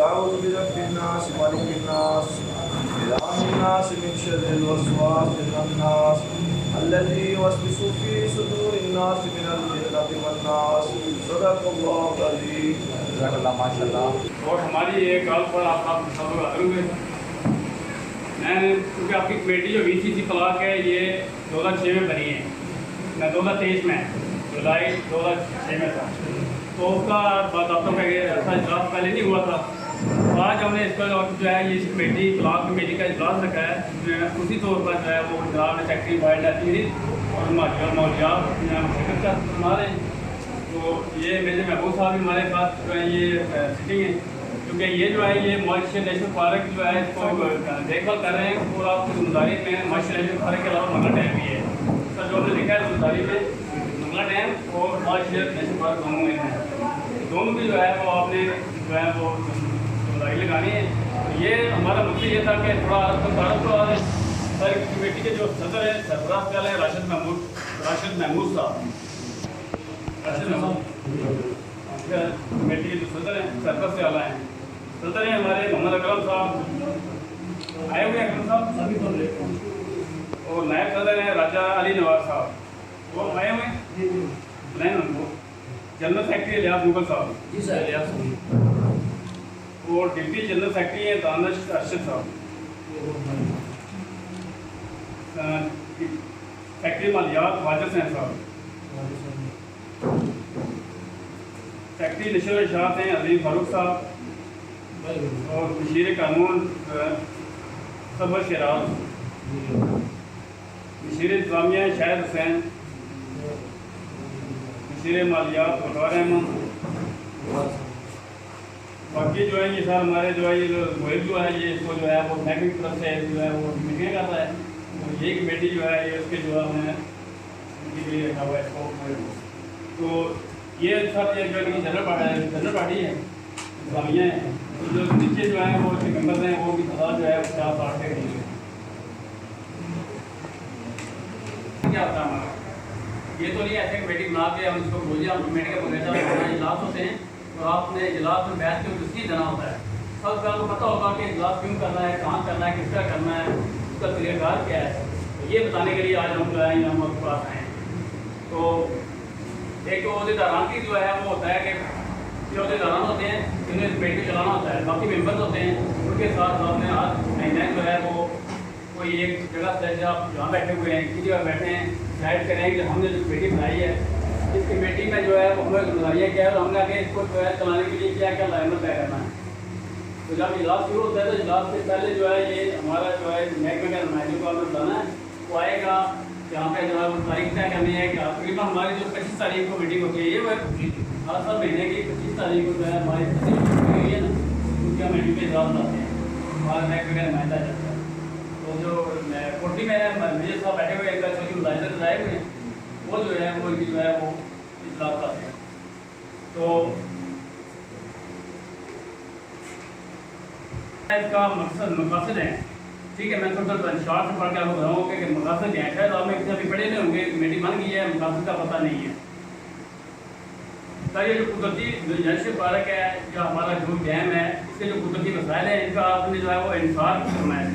أعوذ برب الناس مالك الناس إله الناس من شر الوسواس الخناس الذي يوسوس في صدور الناس من الجنة والناس صدق الله العظيم. جزاک اللہ ماشاء اللہ. اور ہماری یہ کال پر آپ سب لوگ حاضر ہوئے. میں نے کیونکہ آپ کی کمیٹی جو وی سی سی فلاح ہے یہ 2006 میں بنی ہے، میں 2023 میں جولائی 2006 میں تھا، تو اس کا باضابطوں کا ایسا اجلاس پہلے نہیں ہوا تھا. آج ہم نے اس کا جو ہے یہ کمیٹی فلاح کمیٹی کا اجلاس رکھا ہے. اسی طور پر جو ہے وہ جناب سیکٹری وائلڈ لائف اور ماحولیات شرکت کا ہمارے، تو یہ میرے محبوب صاحب ہمارے ساتھ جو ہے یہ سٹنگ ہے، کیونکہ یہ جو ہے یہ ماریشس نیشنل پارک جو ہے اس کو دیکھ بھال کر رہے ہیں. اور آپ کی ذمہ داری میں ماریشس نیشنل پارک کے علاوہ منگلا ڈیم بھی ہے، سر جو ہم نے لکھا ہے ذمہ داری میں منگلا ڈیم اور ماریشس نیشنل پارک دونوں میں ہیں. دونوں بھی جو ہے وہ آپ نے جو ہے وہ ذمہ داری لگانی ہے. یہ ہمارا مقصد یہ تھا کہ تھوڑا تعارف کروا دیں. سر کمیٹی کے جو صدر ہیں سربراہ خیال ہے راشد محمود صاحب، کمیٹی کے جو صدر ہیں سربراہ سے اعلیٰ ہیں. صدر ہیں ہمارے محمد اکرم صاحب آئے ہوئے ہیں، اکرم صاحب اور نائب صدر ہیں راجہ علی نواز صاحب، وہ آئے ہوئے ہیں. نہیں ان کو جنرل سیکرٹری الیاس مغل صاحب جی سر الیاس، اور ڈپٹی جنرل سیکرٹری ہیں دانش ارشد صاحب، سیکرٹری مالیات واجد حسین صاحب، سیکرٹری نشر اشاعت ہیں عظیم فاروق صاحب، اور مشیر قانون صبر شیراز، مشیر انتظامیہ شاہد حسین، مشیر مالیات وقار احمد. باقی جو ہے یہ سر ہمارے جو ہے یہ محب جو ہے یہ اس کو جو ہے وہ محکمے کی طرف سے جو ہے وہ میٹنگ کرتا ہے. یہ کمیٹی جو ہے یہ اس کے جو ہے ہم نے ان کے لیے رکھا ہوا ہے اس کو. تو یہ سر یہ جو ہے جنرل پارٹی ہے اسلامیہ ہے، تو جو نیچے جو ہیں وہ ممبرز ہیں وہ بھی تعداد جو ہے 50-60 کے قریب ہے. کیا ہوتا ہے ہمارا یہ تو نہیں ایسے کمیٹی بنا کے ہم اس کو بولیے ہم کمیٹی کا بغیر اجلاس ہوتے ہیں تو آپ نے اجلاس میں بیٹھ کے کس کی دینا ہوتا ہے. سب سے آپ کو پتہ ہوگا کہ اجلاس کیوں کرنا ہے، کہاں کرنا ہے، کس طرح کرنا ہے، اس کا طریقہ کار کیا ہے. یہ بتانے کے لیے آج ہم جو ہے ہم آپ کے پاس آئے ہیں. تو ایک تو عہدیداران کی جو ہے وہ ہوتا ہے کہ جو عہدیداران ہوتے ہیں جنہیں کمیٹی کو چلانا ہوتا ہے، باقی ممبرز ہوتے ہیں ان کے ساتھ آپ نے آج مہینے جو ہے وہ کوئی ایک جگہ سے آپ جہاں بیٹھے ہوئے ہیں کسی جگہ بیٹھے ہیں ڈیسائڈ کریں کہ ہم نے جو کمیٹی بنائی ہے اس کمیٹی میں جو ہے وہ ہمیں ذمہ داریاں کیا ہے اور ہم نے آگے اس کو جو ہے چلانے کے لیے کیا کیا لائن طے کرنا ہے. تو جب اجلاس شروع ہوتا ہے تو اجلاس سے پہلے جو ہے یہ ہمارا جو ہے محکمے کے نمائندوں کو ہمیں بتانا ہے، وہ آئے گا یہاں پہ جو ہے وہ تاریخ طے کرنی ہے کہ تقریباً ہماری جو 25 تاریخ کو میٹنگ ہوتی ہے یہ ہر مہینے کی 25 تاریخ کو جو ہے ہماری ہوئی ہے نا ان کی ہم میٹنگ پہ اجلاس لاتے ہیں، ہمارا محکمے کا نمائندہ جاتا ہے. تو جو کوٹی میں میجر صاحب بیٹھے ہوئے ہیں چھوٹی ملازمت لائے ہوئے ہیں وہ جو ہے وہ جو ہے وہ اجلاس لاتے ہیں. تو اس کا مقاصد ہے، ٹھیک ہے. میں تھوڑا سا شارٹ سے پڑھ کے آپ کو بتاؤں کہ مقاصد کیا ہے. شاید آپ میں کسی ابھی پڑھے نہیں ہوں گے، کمیٹی بن گئی ہے، مقاصد کا پتہ نہیں ہے. سر یہ جو قدرتی نیشنل پارک ہے جو ہمارا جو ڈیم ہے اس کے جو قدرتی مسائل ہیں ان کا آپ نے جو ہے وہ انصاف کرنا ہے.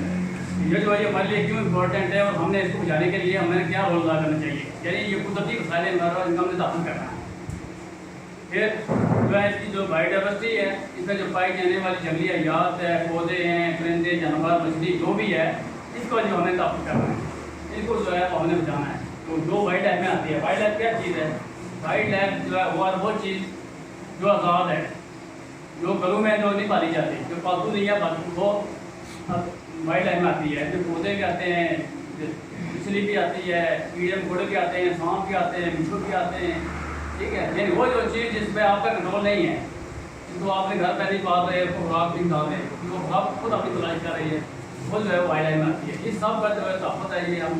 یہ جو ہے یہ ہمارے لیے کیوں امپورٹنٹ ہے اور ہم نے اس کو بچانے کے لیے ہمیں کیا رول ادا کرنا چاہیے. یعنی یہ قدرتی مسائل ہیں ہمارا ان کا ہم نے تحفظ کرنا ہے. پھر جو ہے اس کی جو بایو ڈائیورسٹی ہے اس میں جو پائی جانے والی جنگلی حیات ہے، پودے ہیں، پرندے، جانور، مچھلی جو بھی ہے اس کو جو ہمیں تحفظ کرنا ہے، اس کو جو ہے ہم نے بچانا ہے. تو جو وائلڈ لائف میں آتی ہے، وائلڈ لائف کیا چیز ہے؟ وائلڈ لائف جو ہے وہ چیز جو آزاد ہے، جو گھروں میں جو نہیں پالی جاتی، جو پالتو نہیں ہے وہ وائلڈ لائف میں آتی ہے. جو پودے بھی آتے ہیں، مچھلی بھی آتی ہے، کیڑے مکوڑے بھی آتے ہیں، سانپ بھی آتے ہیں، بچھو بھی آتے ہیں، ٹھیک ہے. یعنی وہ جو چیز جس پہ آپ کا کنٹرول نہیں ہے، جس کو آپ نے گھر پہ نہیں پال رہے، خوراک نہیں کھا رہے، وہ آپ خود اپنی تلاش کر رہی ہے، وہ جو ہے وائلڈ لائف میں آتی ہے. یہ سب کا جو ہے تحفظ ہے، یہ ہم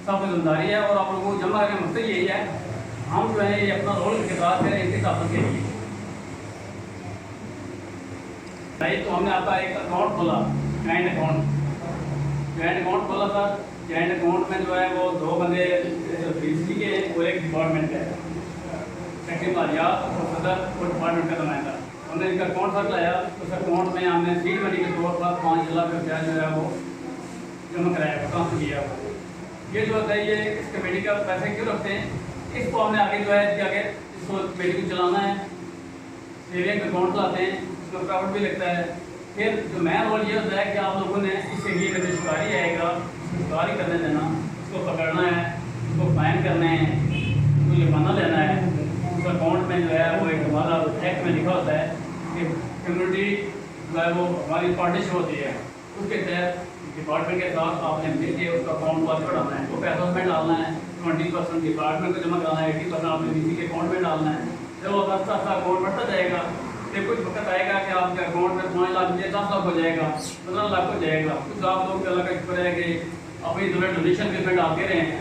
سب کی ذمہ داری ہے. اور آپ لوگوں کو جمع کرنے کا مقصد یہی ہے ہم جو ہے یہ اپنا رول کردار کریں ان کے تحفظ کے لیے. تو ہم نے آپ کا ایک اکاؤنٹ کھولا، جوائنٹ اکاؤنٹ کھولا تھا. جوائنٹ اکاؤنٹ میں جو ہے وہ 2 بندے بجلی کے اور ایک ڈپارٹمنٹ ہے، سیکرٹری مالیات اور صدر اور ڈپارٹمنٹ کا نمائندہ. हमने इनका अकाउंट तक लाया, उस अकाउंट में हमने सीड मनी के तौर पर 5 लाख रुपया जो है वो जमा कराया, ट्रांसफर किया। ये जो होता है ये इस कमेटी का पैसे क्यों रखते हैं, इसको हमने आगे जो है कि आगे इसको कमेटी को चलाना है, सेविंग अकाउंट लाते हैं, उसमें प्रॉफिट भी लगता है। फिर जो मेन रोल ये होता है कि आप लोगों ने इस एरिए में जो शिकारी आएगा उसको शिकारी करने देना, उसको पकड़ना है, उसको फाइन करना है, उसको जुर्माना लेना है। उस अकाउंट में जो है वो एक हमारा एक्ट में लिखा होता है कि कम्युनिटी जो है वो हमारी पार्टनरशिप होती है, उसके तहत डिपार्टमेंट के साथ आपने मिल के उसका अकाउंट वाच बढ़ाना है, वो पैसा उसमें डालना है, 20% डिपार्टमेंट को जमा कराना है, 80% आपने डीसी के अकाउंट में डालना है। जब वो आस्ता आस्ता अकाउंट बढ़ता जाएगा, फिर कुछ वक्त आएगा कि आपके अकाउंट में 5 लाख मुझे 10 लाख हो जाएगा, 15 लाख हो जाएगा। कुछ आप लोग अल्लाह का शुक्र है कि अपनी जो डोनेशन पेमेंट आते रहे हैं।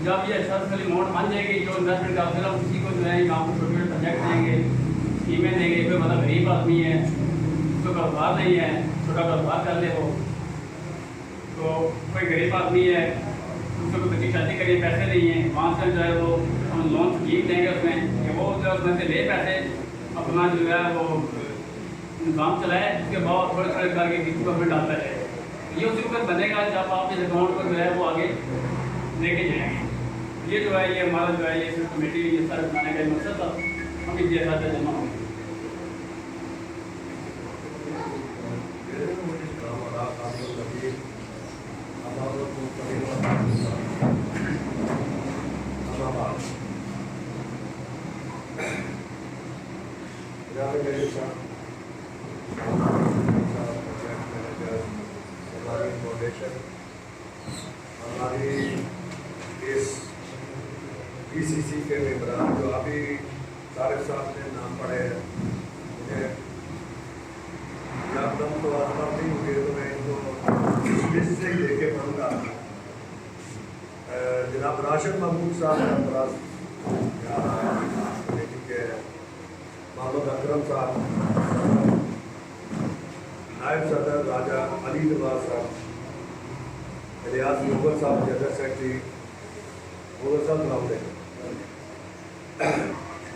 जब ये अच्छा खाली अमाउंट बन जाएगी, जो इन्वेस्टमेंट का फिर हम किसी को जो है यहाँ पर छोटे छोटे प्रोजेक्ट देंगे, स्कीमें देंगे। कोई मतलब गरीब आदमी है, उसको कारोबार नहीं है, छोटा कारोबार कर ले वो, तो कोई गरीब आदमी है उसको कोई बच्ची शादी करिए, पैसे नहीं है, वहाँ से जो है वो हम लोन स्कीम देंगे उसमें कि वो जो उसमें से ले पैसे अपना जो है वो निज़ाम चलाए, उसके बाद थोड़े थोड़े करके किसी को हमें डालता जाए। ये उसी वक्त बनेगा जब आप इस अकाउंट को जो है वो आगे लेके जाएंगे। ये जो है ये हमारा जो है ये सिर्फ कमेटी ये सारे बनाने का मकसद था, हम इस जैसा जमा होंगे। हमारी इस BCC के मेम्बरान जो अभी सारे साथ में नाम पड़े हैं, उन्हें नाम तो आसपास नहीं हुए तो मैं इनको लिस्ट से ही लेके पढ़ूँगा। जनाब राशिद महमूद साहब कमेटी के, मोहम्मद अकरम साहब, नायब सदर राजा अली नवाज साहब, इलियास मुगल साहब जनरल सेक्रेटरी, मुगल साहब मामले,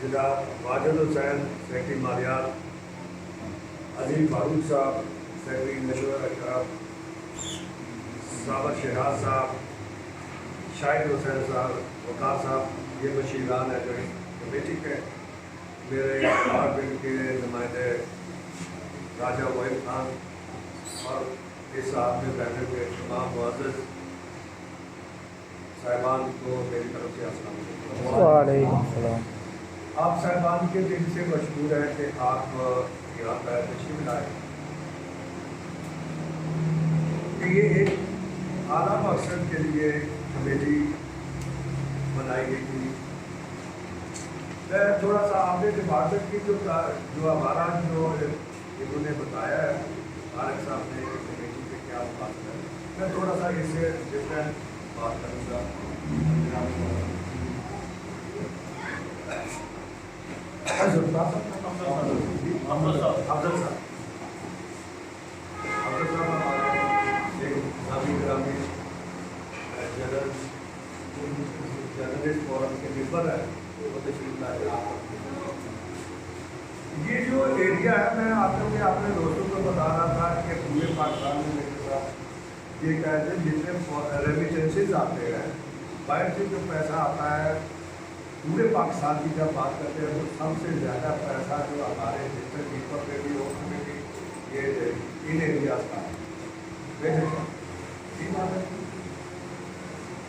जनाब वाजिद हुसैन सेक्रेटरी मालियात, अजीम फारूक साहब सेक्रेटरी नशर अशराफ, साबर शहराज साहब, शाहिद हुसैन साहब, वकार साहब, ये मशीरान है जो इस कमेटी के। मेरे डिपार्टमेंट के नुमाइंदे राजा वहीद खान और इस साथ में बैठे हुए तमाम मुअज़्ज़ज़ साहिबान को मेरी तरफ से अस्सलाम वालेकुम। आप साहिबान के दिल से मशहूर है कि आप यहाँ पर तशरीफ़ लाए। ये एक आला मकसद के लिए कमेटी बनाई गई थी। मैं थोड़ा सा आपने डिपार्टमेंट की जो हमारा जो इन्होंने बताया है तारक साहब ने कमेटी पे क्या बात है, मैं थोड़ा सा इससे डिफरेंट बात करूँगा। अफजल साहब हमारे एक नामी ग्रामी जर्नलिस्ट फोरम के मेंबर है, वो तशरीफ लाए। ये जो एरिया है, मैं अपने दोस्तों को बता रहा था कि पूरे पाकिस्तान में मेरे साथ ये कहते हैं जितने रेमिटेंसेज आते हैं बाहर से जो पैसा आता है, पूरे पाकिस्तान की जब बात करते हैं तो सबसे ज़्यादा पैसा जो हमारे डिस्ट्रिक्ट कीपर पे भी और उसमें भी ये इन एरियाज का है।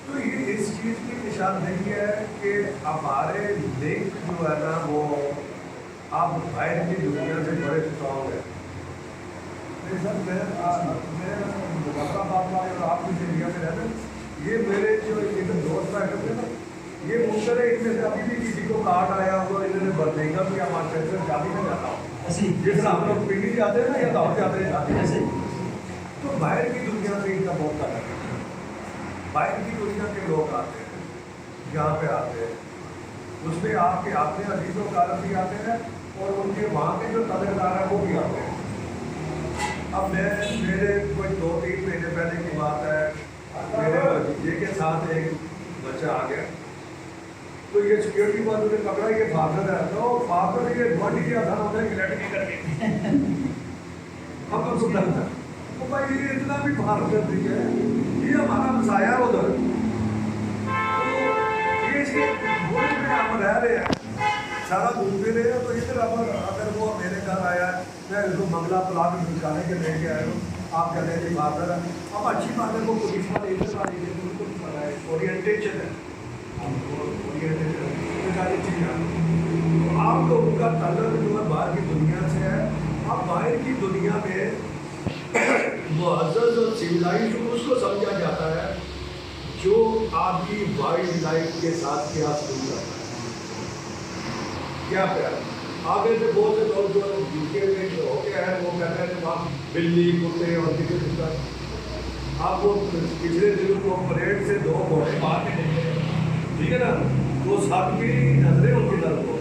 तो ये इस चीज़ की निशानदेही है कि हमारे लिंक जो है ना वो आप बाहर की दुनिया से बड़े स्ट्रॉन्ग है। सर मैं मुजफ्फराबाद वाले और आप जिस एरिया में रहते हैं, ये मेरे जो एक दोस्त बैठे थे ना, ये मुश्किल है इनमें से अभी भी किसी को कार्ड आया हुआ इन्होंने बदलेगा कि हमारे से शादी में जाता हूँ, जिस हम लोग पिंडी जाते हैं ना या गाँव जाते हैं शादी ऐसे। तो बाहर की दुनिया से इनका बहुत ताल्लुक है। बाहर की दुनिया के लोग आते हैं, यहाँ पे आते हैं, उसमें आपके अपने अजीज़ों कारब भी आते हैं और उनके वहाँ के जो ताल्लुकदार हैं वो भी आते हैं। अब मेरे कोई 2-3 महीने पहले की बात है, मेरे भतीजे के साथ एक बच्चा आ गया تو یہ سیکورٹی والوں نے پکڑا یہ فادر ہے تو فادر یہ گواڈی کیا تھا ہوتا ہے لڑکی کر کے اب کو کرتا تو بھائی یہ اتنا بھی بھار کر دی ہے یہ ہمارا مسایا ادھر تو یہ اس کے گھوڑے میں ہم رہ رہے ہیں سارا گھوم بھی رہے ہیں تو ادھر اگر وہ میرے گھر آیا ہے میں اس کو منگلا پلاٹ نکالنے کے لے کے آیا ہوں آپ کہتے ہیں کہ فادر ہے اب اچھی بات ہے وہ پولیس والے ادھر والے ان کو نہیں پتا ہے اورینٹیشن ہے آپ لوگوں کا تعلق جو ہے باہر کی دنیا سے ہے اب باہر کی دنیا میں معزز اور سویلائز اس کو سمجھا جاتا ہے جو آپ کی وائلڈ لائف کے ساتھ کیا سلوک کرتا ہے کیا پیار آگے سے بہت سے لوگ جو یوکے میں ہو کے ہیں وہ کہتے ہیں کہ وہاں بلی کتے اور کسی آپ کو پچھلے دنوں کو پریڈ سے 2 گھوڑے باہر کے نکلے ٹھیک ہے نا وہ سب کی نظریں ان کی طرف ہو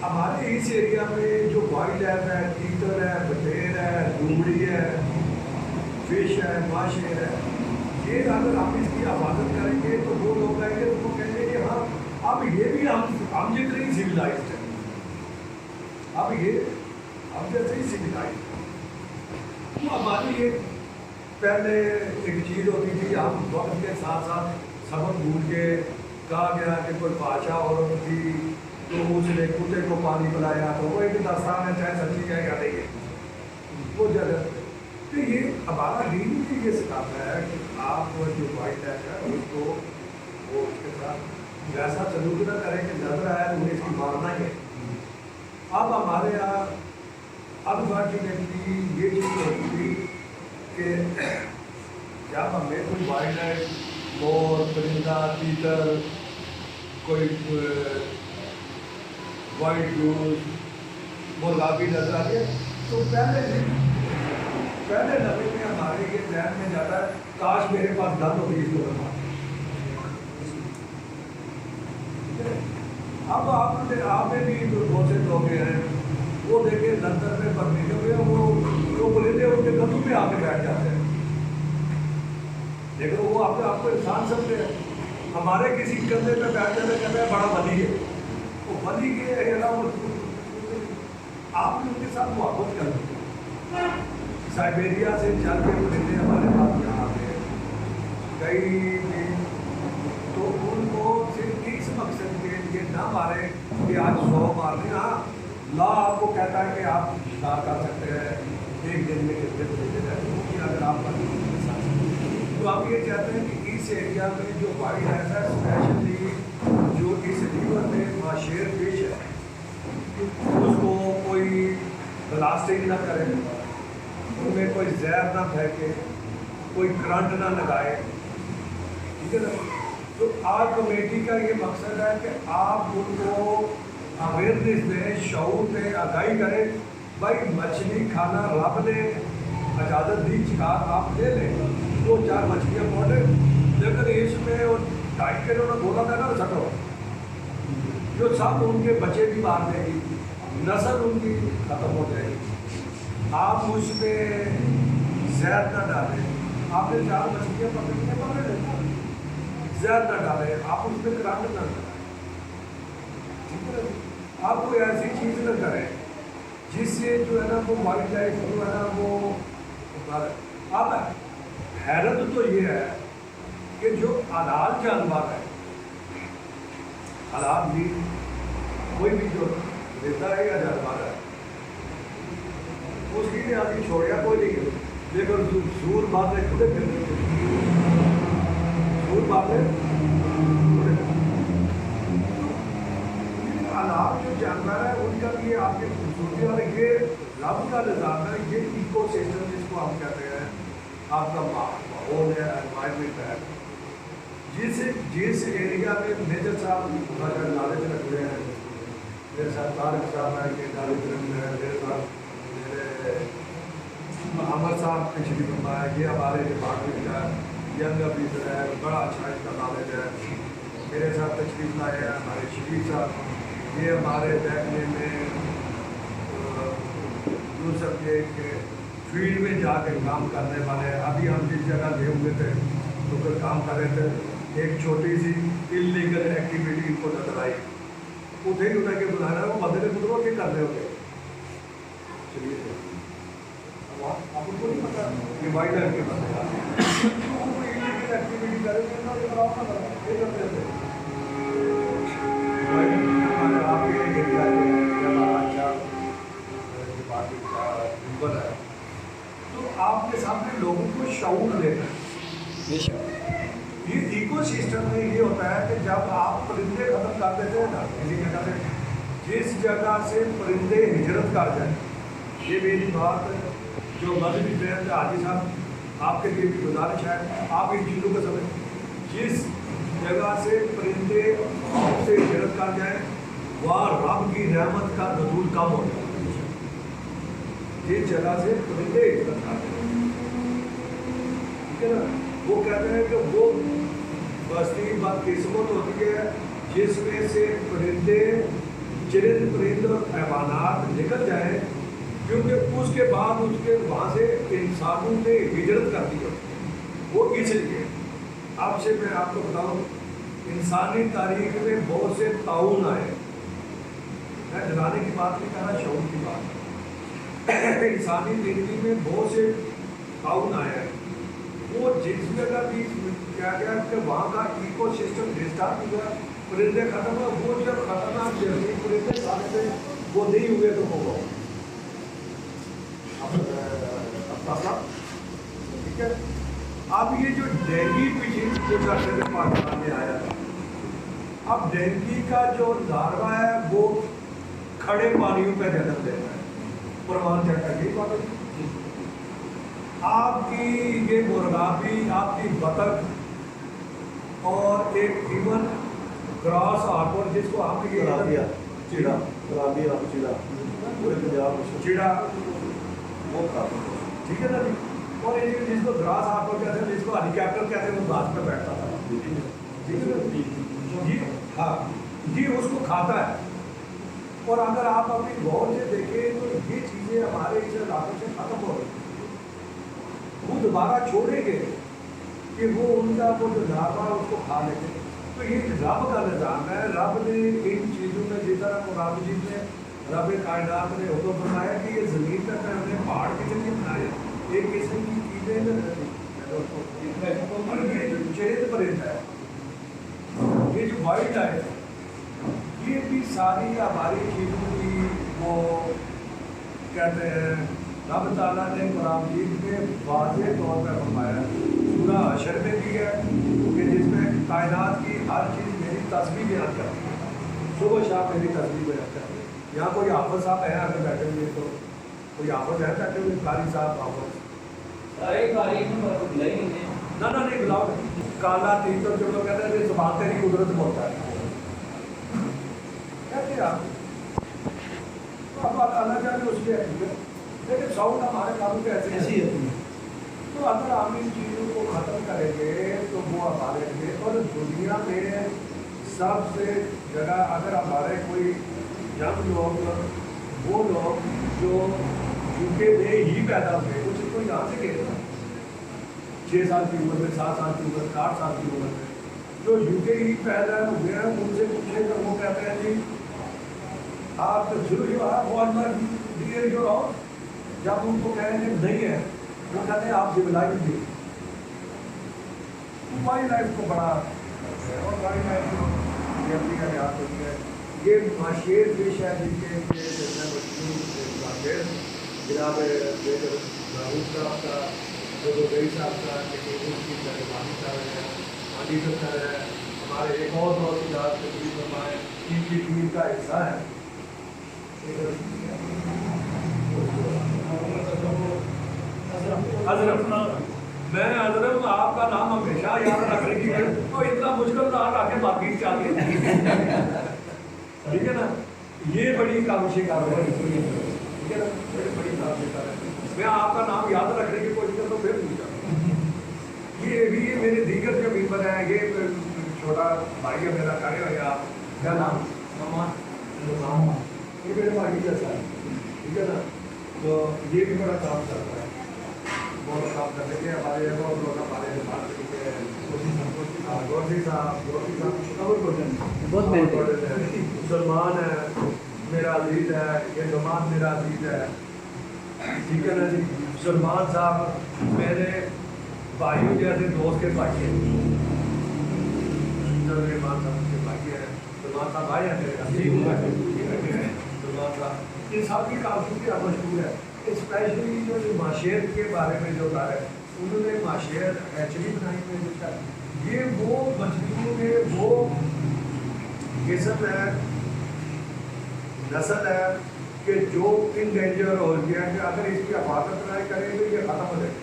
ہمارے اس ایریا میں جو وائلڈ لائف ہے تیتر ہے بٹیر ہے لومڑی ہے فش ہے ماشے ہے یہ اگر ہم اس کی حفاظت کریں گے تو وہ لوگ آئیں گے تو وہ کہیں گے کہ ہاں اب یہ بھی ہم جتنے ہی سویلائزڈ ہیں اب یہ ہم جیسے ہی سویلائزڈ تو ہماری یہ پہلے ایک چیز ہوتی تھی ہم وقت کے ساتھ ساتھ سبق بھول کے کہا گیا کہ کوئی بادشاہ عورت تھی تو اس نے کتے کو پانی پلایا تو وہ ایک داستان ہے چاہے سچی ہے یا نہیں ہے وہ جگہ تو یہ ہمارا دین بھی یہ سکھاتا ہے کہ آپ جو وائلڈ لائف ہے اس کو وہ اس کے ساتھ ویسا سلوک نہ کریں کہ نظر آیا تو اس کی مارنا ہی ہے اب ہمارے یہاں انفارچونیٹلی یہ چیز ہوتی تھی کہ جب ہمیں کوئی وائلڈ لائف مور پرندہ تیتر کوئی وائٹ گوز مرغابی نظر آتی ہے تو پہلے نبی میں ہمارے یہ ذہن میں جاتا ہے کاش میرے پاس دن ہوتی اس کو بتا اب آپ نے بھی بہت سے لوگ ہیں وہ دیکھیں لندن میں برمنگھم میں وہ بولے تھے ان کے قدم میں آ کے بیٹھ جاتے ہیں لیکن وہ آپ کو انسان سمجھتے ہیں ہمارے کسی کندھے پہ بیٹھ جاتے کہتے ہیں بڑا ولی ہے وہ ولی کے آپ نے ان کے ساتھ محبت کر دی سائبیریا سے چل کے پرندے ہمارے پاس یہاں آتے کئی تو ان کو صرف اس مقصد کے لیے نہ مارے کہ آج 100 مار دیں ہاں لا آپ کو کہتا ہے کہ آپ شکار کر سکتے ہیں ایک دن میں کتنے پرندے رہتے ہیں اگر آپ تو آپ یہ چاہتے ہیں کہ اس ایریا میں جو وائلڈ لائف ہے اسپیشلی جو اس ریور میں ماشیر فش ہے اس کو کوئی بلاسٹنگ نہ کرے ان میں کوئی زہر نہ پھینکے کوئی کرنٹ نہ لگائے ٹھیک ہے نا تو آج کمیٹی کا یہ مقصد ہے کہ آپ ان کو اویئرنیس دیں شعور دیں آگاہی کریں بھائی مچھلی کھانا رب نے اجازت دی شکار آپ لے لیں 2-4 مچھلیاں پوٹے لیکن اس میں 2.5 کلو نے بولا تھا نا سٹو جو سب ان کے بچے بھی مار دیں گی نسل ان کی ختم ہو جائے گی آپ اس میں زہر نہ ڈالیں آپ نے 4 مچھلیاں پکڑی ہیں پکڑ لیں زہر نہ ڈالیں آپ اس میں کرانٹ نہ ڈالیں ٹھیک ہے آپ کوئی ایسی چیز نہ کریں جس سے جو ہے نا وہ وائلڈ لائف جو ہے نا وہ اب حیرت تو یہ ہے کہ جو حلال جانور ہے حلال بھی کوئی بھی جو دیتا ہے یا جانور ہے اس کی لحاظ چھوڑیا کوئی نہیں لیکن سور بات ہے کھلے پھرتے سور بات ہے حلال جو جانور ہے ان کا بھی آپ کے خوبصورتی اور یہ رب کا نظام ہے یہ ایکو سسٹم جس کو ہم کہتے ہیں آپ کا ماحول ہے انوائرمنٹ ہے جس ایریا میں میجر صاحب نالج رکھ رہے ہیں میرے ساتھ طارق صاحب ہے کہ نالج رکھ رہے ہیں میرے ساتھ میرے محمد صاحب پچھلی بمبا ہے یہ ہمارے ڈپارٹمنٹ کا ینگ افیسر ہے بڑا اچھا اس کا نالج ہے میرے ساتھ تشریف لائے ہیں ہمارے شریف صاحب یہ ہمارے دیکھنے میں جو سمجھے کہ فیلڈ میں جا کے کام کرنے والے ابھی ہم جس جگہ گئے ہوئے تھے تو پھر کام کر رہے تھے ایک چھوٹی سی انلیگل ایکٹیویٹی ان کو نظر آئی، اتنے ہی انہیں کے بلانا وہ بندے نے پتروں کے کر رہے ہوتے چلیے آپ کو نہیں پتا یہ وائلڈ لائف کے بندے انلیگل ایکٹیویٹی کر رہے ہیں آپ کے ایریا کے ہمارا اچھا ڈپارٹمنٹ ہے تو آپ کے سامنے لوگوں کو شعور دینا ہے۔ یہ ایکو سسٹم میں یہ ہوتا ہے کہ جب آپ پرندے ختم کر دیتے ہیں نا کسی جگہ سے، جس جگہ سے پرندے ہجرت کر جائیں، یہ میری بات جو مذہبی فرینڈ حاجی صاحب آپ کے لیے بھی گزارش ہے، آپ ان چیزوں کو سمجھیں، جس جگہ سے پرندے آپ سے ہجرت کر جائیں وہاں رب کی رحمت کا نزول کم ہو جائے، جس جگہ سے پرندے ہجرت کر جائیں، ٹھیک ہے نا؟ وہ کہتے ہیں کہ وہ بستی بدقسمت ہوتی ہے جس میں سے پرندے چرند پرند اور حیوانات نکل جائیں، کیونکہ اس کے بعد اس کے وہاں سے انسانوں نے ہجرت کر دی ہوتی ہے۔ وہ اس لیے اب سے میں آپ کو بتاؤں انسانی تاریخ میں بہت سے تعاون آئے، میں ڈرانے کی بات نہیں کر رہا، شعور کی بات، انسانی زندگی میں بہت سے تعاون آئے ہیں، وہ جس جگہ بھی کیا گیا کہ وہاں کا ایکو سسٹم ڈسٹرب ہوا، پرندے ختم ہوا، وہ جب خطرناک جیسے پرندے کھانے سے وہ نہیں ہوئے تو ہوگا ٹھیک ہے۔ اب یہ جو ڈینگی پچھلے کچھ عرصے سے پاکستان میں آیا ہے، اب ڈینگی کا جو لاروا ہے وہ کھڑے پانیوں پہ جنم دیتا ہے، پروان چڑھتا ہے، یہ بات ہے۔ آپ کی یہ مرغابی، آپ کی بطخ اور ایک ایون گراس ہاربر جس کو آپ نے چیڑا وہ ٹھیک ہے نا جی، اور ایک جس کو گراس ہاربر کہتے ہیں، جس کو ہیلی کاپٹر کہتے ہیں، وہ گھاس پہ بیٹھتا تھا، ٹھیک ہے نا جی، ہاں جی، اس کو کھاتا ہے۔ اور اگر آپ اپنی غور سے دیکھیں تو یہ چیزیں ہمارے اس علاقے سے ختم ہو رہی ہیں، وہ دوبارہ چھوڑیں گے کہ وہ ان کا وہ جو لاروا اس کو کھا لیں گے۔ تو یہ رب کا نظام ہے، رب نے ان چیزوں میں جس طرح قرآن مجید میں رب کائنات نے حکم فرمایا کہ یہ زمین پہ میں ہم نے پہاڑ کے لیے بنائے ایک قسم کی چیزیں اور یہ جو چرند پرند ہے، یہ جو وائلڈ لائف ہے، یہ بھی ساری ہماری چیزوں کی وہ کہتے ہیں رب تعالیٰ نے قرآن مجید میں واضح طور پہ فرمایا، سورہ حشر میں بھی ہے کہ جس میں کائنات کی ہر چیز میری تسبیح بیان کرتی ہے، صبح شام میری تسبیح بیان کرتی ہے۔ یہاں کوئی حافظ صاحب ہیں اگر بیٹھے ہوئے تو کوئی حافظ ہے بیٹھے ہوئے، قاری صاحب حافظ نہ نہیں بلاؤ کالا تین تو جو لوگ کہتے ہیں زبان تیری قدرت بولتا ہے کہتے ہیں آپ، تو اب اللہ جانے اس کے لیکن ساؤنڈ ہمارے کاموں پہ ایسی ہوتی ہے، تو اگر ہم ان چیزوں کو ختم کریں گے تو وہ ہمارے لیے، اور دنیا میں سب سے جگہ اگر ہمارے کوئی ینگ لوگ، وہ لوگ جو UK میں ہی پیدا ہوئے، کچھ کو یہاں سے گئے نا 6 سال کی عمر میں، 7 سال کی عمر میں، 8 سال کی عمر میں، جو UK ہی پیدا ہوئے ہیں ان سے پوچھے تو وہ کہتے ہیں جی آپ جب ان کو کہیں گے نہیں ہے، وہ کہتے ہیں آپ سویلائز بھی، وائلڈ لائف کو بڑا اور وائلڈ لائف کو اپنی کا یاد ہوتی ہے۔ یہ معاشیر پیش ہے جن کے جناب محمود صاحب کا، گئی صاحب کا، کی مہربانی کر رہے ہیں، آڈیٹر کر رہے ہیں، ہمارے ایک اور بہت ہی یاد تقریب فرمائے ان کی ٹیم کا حصہ ہے۔ میں حضرت آپ کا نام ہمیشہ یاد رکھنے کی تو اتنا مشکل نہ رکھ کے باقی چاہیے، ٹھیک ہے نا، یہ بڑی کاوشیں کر رہے ہیں، ٹھیک ہے نا، بڑی کاوشیں کر رہے ہیں، میں آپ کا نام یاد رکھنے کی کوشش کرتا ہوں، پھر پوچھا یہ بھی میرے دیگر جو ممبر ہیں، یہ چھوٹا بھائی ہے میرا، کھڑے ہوئے آپ کیا نام، یہ میرے بھائی جیسا ہے، ٹھیک ہے نا، تو یہ بھی بڑا کام کرتا ہے۔ बहुत काम करने के हमारे बहुत लोग हमारे भारत के गौरी साहब बहुत मेहनत है। सलमान है मेरा अजीज है, ये नुमान मेरा अजीज है, ठीक है ना जी। सलमान साहब मेरे भाइयों जैसे दोस्त के भाई हैं, सलमान साहब के भाई हैं। सलमान साहब भाई हैं मेरे का, सलमान साहब इन सब की काफ़ी मशहूर है। स्पेशली जो माशेर के बारे में जो था है, उन्होंने माशेर एक्चुअली बनाई में लिखा है। ये वो मछलियों में वो किस्म है, नस्ल है कि जो इंडेंजर हो गया कि अगर इसकी हिफाजत नहीं करें तो ये ख़त्म हो जाएगी।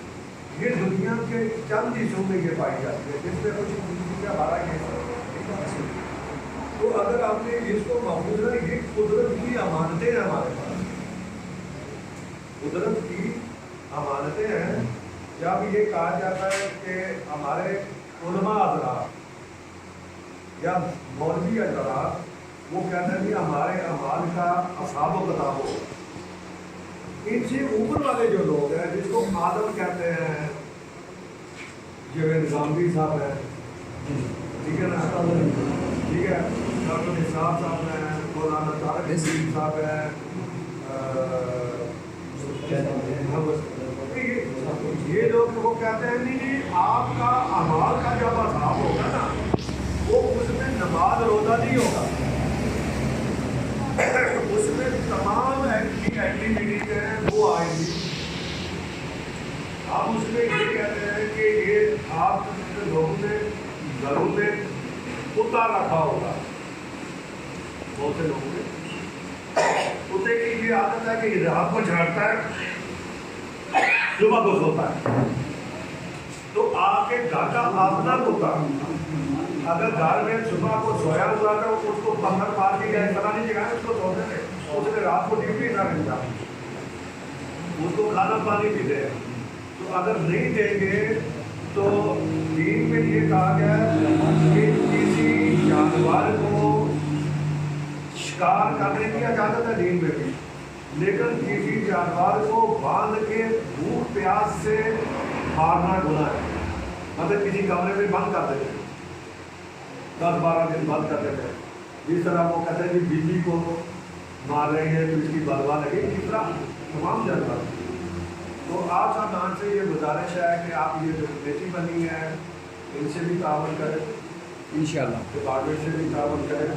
ये दुनिया के चंद हिस्सों में ये पाई जाती है जिसमें कुछ जिंदगी का हमारा केस। तो अगर आपने इसको महफूज है, ये कुदरत की अमानतें हैं हमारे पास, कुदरत की अमानतें हैं। जब ये कहा जाता है कि हमारे उलमा हज़रात या मौलवी हज़रात वो कहते हैं कि हमारे अमाल का असाब व किताब हो, इनसे ऊपर वाले जो लोग हैं जिसको आदम कहते हैं, जो निज़ामी साहब हैं, ठीक है ना, ठीक है, डॉक्टर निसार साहब हैं, मौलाना तारक रशीद साहब हैं, ये लोग वो कहते हैं नहीं जी आपका अमाल का जब असाब होगा ना वो उसमें नमाज रोज़ा नहीं होगा, उसमें तमाम एक्टिविटीज हैं वो आएंगी। आप उसमें ये कहते हैं कि ये आप लोगों ने घरों में कुत्ता रखा होगा, बहुत से लोगों ने कुत्ते की ये आदत है कि रात को झाड़ता है, सुबह को सोता है। तो आपके घर का अपना कुत्ता अगर घर में सुबह को सोया हुआ था उसको पत्थर मार के या पता नहीं जगह उसको सोते थे, उसने रात को ड्यूटी ना मिलता, उसको खाना पानी भी दे। तो अगर नहीं देंगे तो दीन में ये कहा गया कि किसी जानवर को शिकार करने की इजाजत है दीन में भी, लेकिन किसी जानवर को बांध के भूख प्यास से मारना गुनाह है। मतलब किसी कमरे में बंद कर देते 10-12 दिन बंद कर देते हैं, जिस तरह वो कहते हैं कि बिल्ली को मार रहे हैं तो इसकी बदवा लगे, इस तरह तमाम जानवर। तो आप सामान से ये गुजारिश है कि आप ये जो कमेटी बनी है इनसे भी तावन करें, इंशाल्लाह डिपार्टमेंट से भी तावन करें।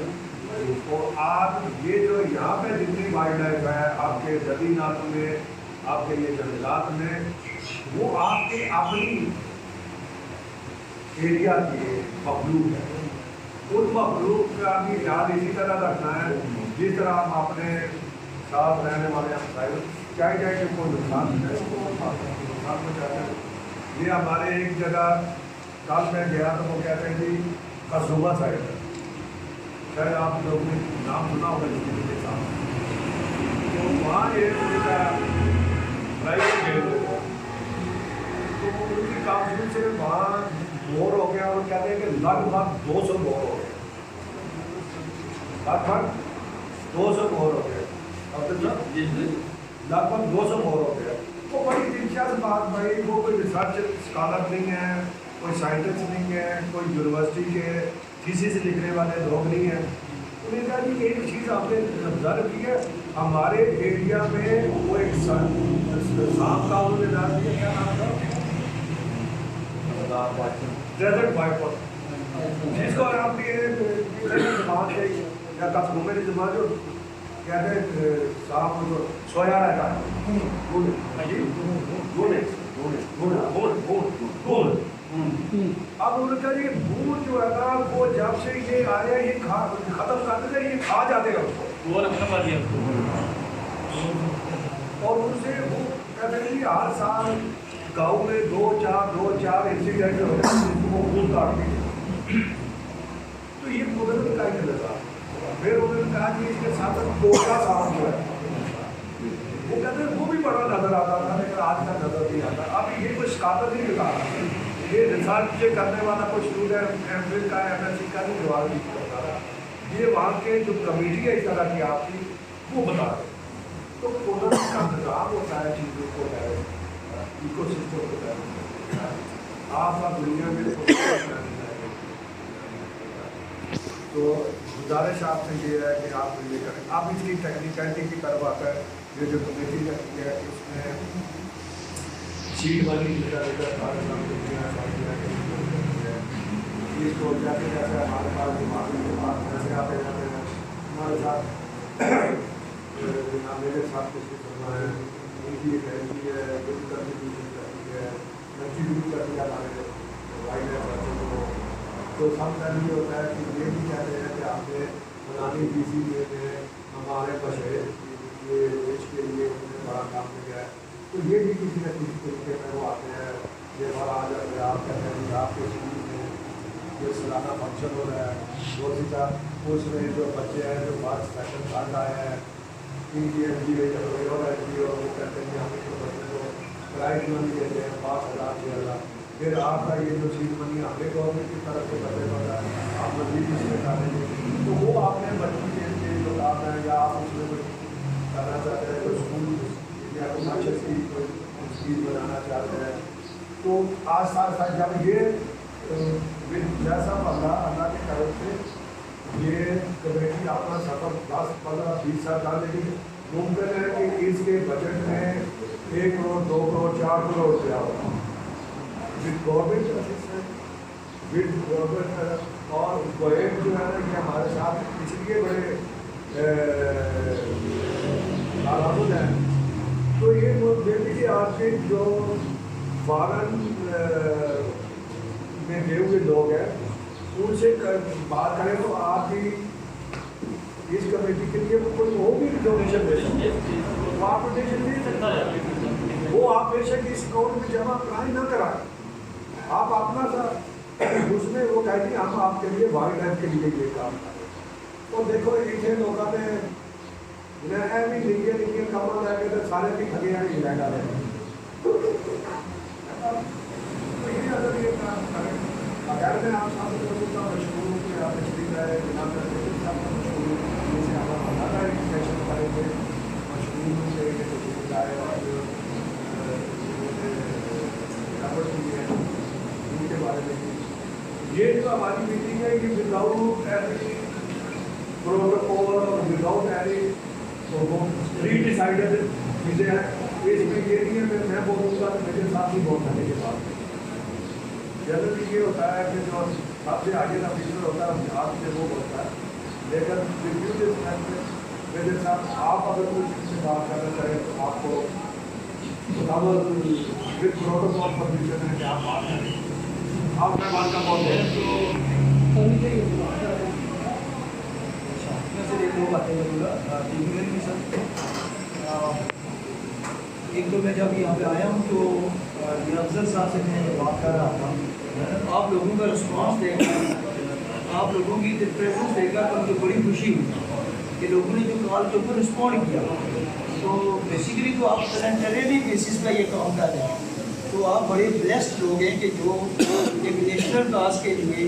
और आप ये जो यहाँ पे जितनी वाइल्ड लाइफ है आपके जदी नातों में, आपके ये जंगलात में, वो आपके अपनी एरिया के मखलूक है, उन मखलूक का भी ख्याल इसी तरह रखना है जिस तरह हम अपने साथ रहने वाले हमसायों चाहे चाहे कि कोई नुकसान है नुकसान पहुँचाते हैं। ये हमारे एक जगह कल मैं गया तो वो कहते हैं कि कसूबा साइड है, शायद आप लोगों ने नाम सुना होगा जिसके के साथ, तो वहाँ एक उनका प्राइवेट जेल है, तो उनकी काउंसिल से वहाँ बोर हो गया और कहते हैं कि लगभग 200 बोर हो गए, लगभग 200 बोर हो गए, लगभग 200 बोर हो गए। तो बड़ी दिलचस्प बात भाई, वो कोई रिसर्च स्कॉलर नहीं है, कोई साइंटिस्ट नहीं है, कोई यूनिवर्सिटी के थीसिस लिखने वाले लोग नहीं हैं। उन्हें कहा कि एक चीज़ आपने ऑब्जर्व की है, हमारे एरिया में वो एक सांप का उन्होंने नाम दिया, क्या नाम था, डेजर्ट वाइपर, जिसको आपने जमात से या कस्बों में जमा जो कहते हैं सांप जो सोया रहता है, अब उनका ये भूत जो है ना वो जब से ये आया ये खत्म कर देते, ये खा जाते हैं उसको, और उनसे वो कहते हैं कि हर साल गाँव में 2-4 इंसिडेंट होते हैं जिसको वो भूत काटते हैं। तो ये कुदरत का ही लगा। फिर उन्होंने कहा कि इसके साथ कोटा सांप जो है वो कहते हैं वो भी बड़ा नजर आता था, लेकिन आज का नजर नहीं आता। अब ये कुछ कागज नहीं निकाला, ये रिसर्च ये करने वाला कोई स्टूडेंट एमफिल का एमएससी का नहीं जवाब नहीं बता रहा, ये वहाँ के जो कमेटी है इस तरह की आपकी वो बता रहे। तो कुदरत का निजाम होता है चीज़ों को है, इको सिस्टम को तैयार करना है। आप दुनिया में तो गुजारिश आपसे ये है कि आप ये करें। आप इसकी टेक्निकलिटी की तरफ आकर ये जो कमेटी रखी है इसमें सीट वाली इसको जैसे जैसे हमारे पास दिमाग के पास जैसे आते जाते हैं हमारे साथ मेरे साथ कोशिश करना है उनकी एनर्जी है गुरु करने की कोशिश करती है नची गुरु करती है हमारे वाइल्ड लाइफ बच्चों को। तो सब टाइम ये होता है कि ये भी कहते हैं कि आपने बनानी बीसी में हमारे बच्चे ये देश के लिए उन्होंने बड़ा काम किया है। तो ये भी किसी न किसी तरीके में वो आते हैं ये बड़ा आ जाते हैं आप कहते हैं कि आपके स्कूल में ये सालाना फंक्शन हो रहा है वो सीधा उसमें जो बच्चे हैं जो बाहर सेशन काट आए हैं इनकी एन जी और एन जी ओ वो कहते हैं कि हम इसको बच्चे को प्राइज मनी देते हैं 5,000 6,000 फिर आपका ये जो चीज़ मनी हमें गवर्नमेंट की तरफ से करने पड़ रहा है आप मजीद इसमें डालेंगे तो वो आपने बच्चों के लिए जो काम है या आप उसमें कुछ करना चाहते हैं कोई स्कूल या कोई अच्छे की कोई चीज़ बनाना चाहते हैं तो आज साथ साथ जब ये जैसा अल्लाह की तरफ से ये कमेटी अपना सफर 10 15 20 साल डाल लेकिन मुमकिन है कि इसके बजट में 1 करोड़ 2 करोड़ 4 करोड़ रुपया होगा with government assistance with government और गोयब जो है ना ये हमारे साथ इसलिए बड़े आरामद हैं। तो ये देखिए आपके जो फॉरेन में गए हुए लोग हैं उनसे बात करें तो आप भी इस कमेटी के लिए कोई वो भी डोनेशन दे सकते हैं वो आप डोनेशन दे सकता है वो आप बेशक इस अकाउंट में जमा कराएं ना कराएं आप अपना सा उसमें वो कहेंगे हम आपके लिए वाइल्ड लाइफ के लिए ये काम करें। और देखो इतने लोगों ने भी लिखे लिखे कमर लगे तो सारे भी खगे हैं ये डाले तो ये अगर ये काम करें अगर मैं आप साथ का मशहूर हूँ कि आप तशरीफ है जनाब मशहूर जैसे आप हमारा एक सेशन करेंगे मशहूर से तशरीफ आए और उनके बारे में ये जो हमारी मीटिंग है कि विदाउट एनी प्रोटोकॉल और विदाउट एनी प्री डिसाइडेड चीज़ें हैं इसमें ये नहीं है कि मैं बोलूँगा तो मेरे साथ ही बोल करने के बाद जनरली ये होता है कि जो सबसे आगे का फीचर होता है आपसे वो बोलता है लेकिन रिव्यू के टाइम में मेरे साथ आप अगर कोई चीज़ से बात करना चाहें तो आपको विद प्रोटोकॉल परमिशन है कि आप बात करें आप मैं बात का बोलते हैं तो एक दो बातें बोलूँगा एक तो मैं जब यहाँ पे आया हूँ तो ये अफजल साहब से मैं बात कर रहा था आप लोगों का रिस्पॉन्स देखकर आप लोगों की प्रेजेंस देखकर तो मुझे बड़ी खुशी हुई कि लोगों ने जो कॉल के ऊपर रिस्पॉन्ड किया तो बेसिकली तो आप वॉलंटरी बेसिस पर ये काम कर रहे हैं तो आप बड़े ब्लेस्ड लोग हैं कि जो एक नेशनल काज के लिए